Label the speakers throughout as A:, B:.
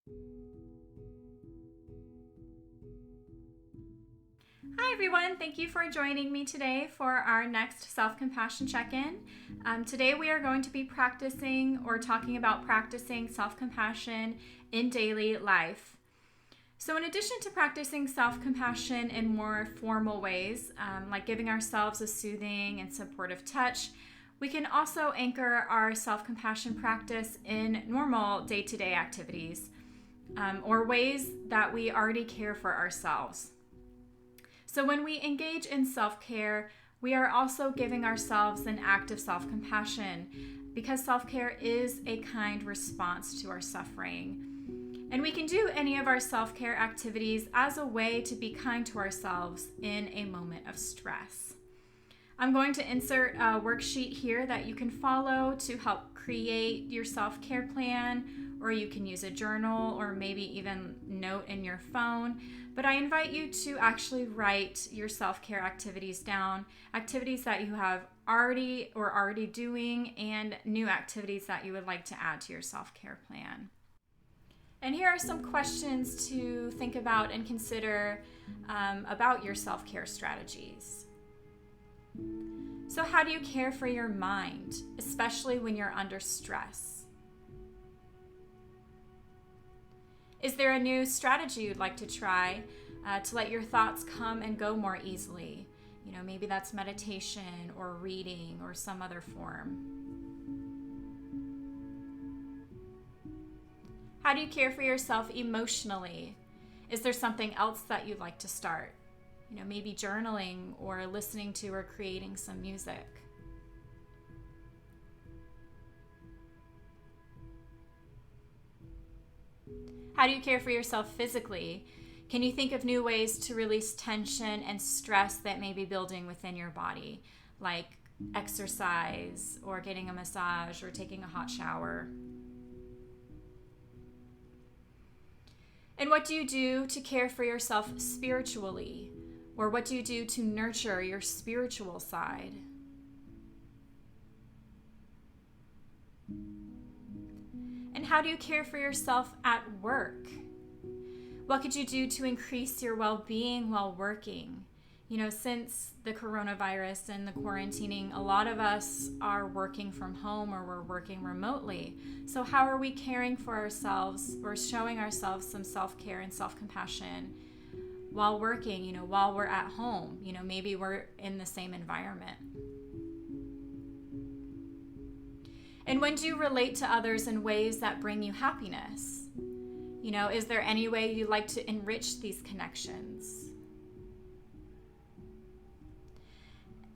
A: Hi everyone, thank you for joining me today for our next self-compassion check-in. Today we are going to be practicing or talking about practicing self-compassion in daily life. So in addition to practicing self-compassion in more formal ways, like giving ourselves a soothing and supportive touch, we can also anchor our self-compassion practice in normal day-to-day activities or ways that we already care for ourselves. So when we engage in self-care, we are also giving ourselves an act of self-compassion because self-care is a kind response to our suffering. And we can do any of our self-care activities as a way to be kind to ourselves in a moment of stress. I'm going to insert a worksheet here that you can follow to help create your self-care plan, or you can use a journal or maybe even note in your phone. But I invite you to actually write your self-care activities down, activities that you have already doing, and new activities that you would like to add to your self-care plan. And here are some questions to think about and consider about your self-care strategies. So how do you care for your mind, especially when you're under stress? Is there a new strategy you'd like to try to let your thoughts come and go more easily? Maybe that's meditation or reading or some other form. How do you care for yourself emotionally? Is there something else that you'd like to start? Maybe journaling or listening to or creating some music. How do you care for yourself physically? Can you think of new ways to release tension and stress that may be building within your body, like exercise or getting a massage or taking a hot shower? And what do you do to care for yourself spiritually? Or what do you do to nurture your spiritual side? And how do you care for yourself at work? What could you do to increase your well-being while working? Since the coronavirus and the quarantining, a lot of us are working from home or we're working remotely. So how are we caring for ourselves or showing ourselves some self-care and self-compassion while working, while we're at home? Maybe we're in the same environment. And when do you relate to others in ways that bring you happiness? Is there any way you like to enrich these connections?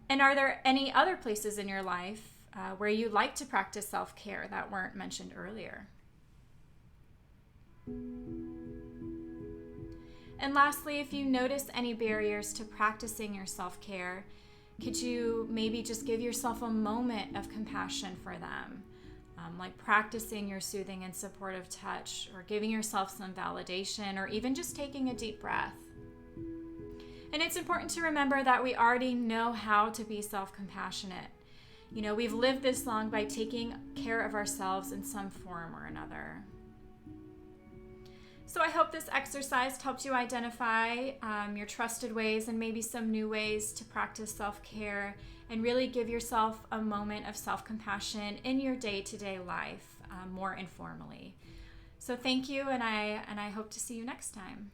A: And are there any other places in your life where you like to practice self-care that weren't mentioned earlier? And lastly, if you notice any barriers to practicing your self-care, could you maybe just give yourself a moment of compassion for them? Like practicing your soothing and supportive touch, or giving yourself some validation, or even just taking a deep breath. And it's important to remember that we already know how to be self-compassionate. We've lived this long by taking care of ourselves in some form or another. So I hope this exercise helped you identify your trusted ways and maybe some new ways to practice self-care and really give yourself a moment of self-compassion in your day-to-day life more informally. So thank you, and I hope to see you next time.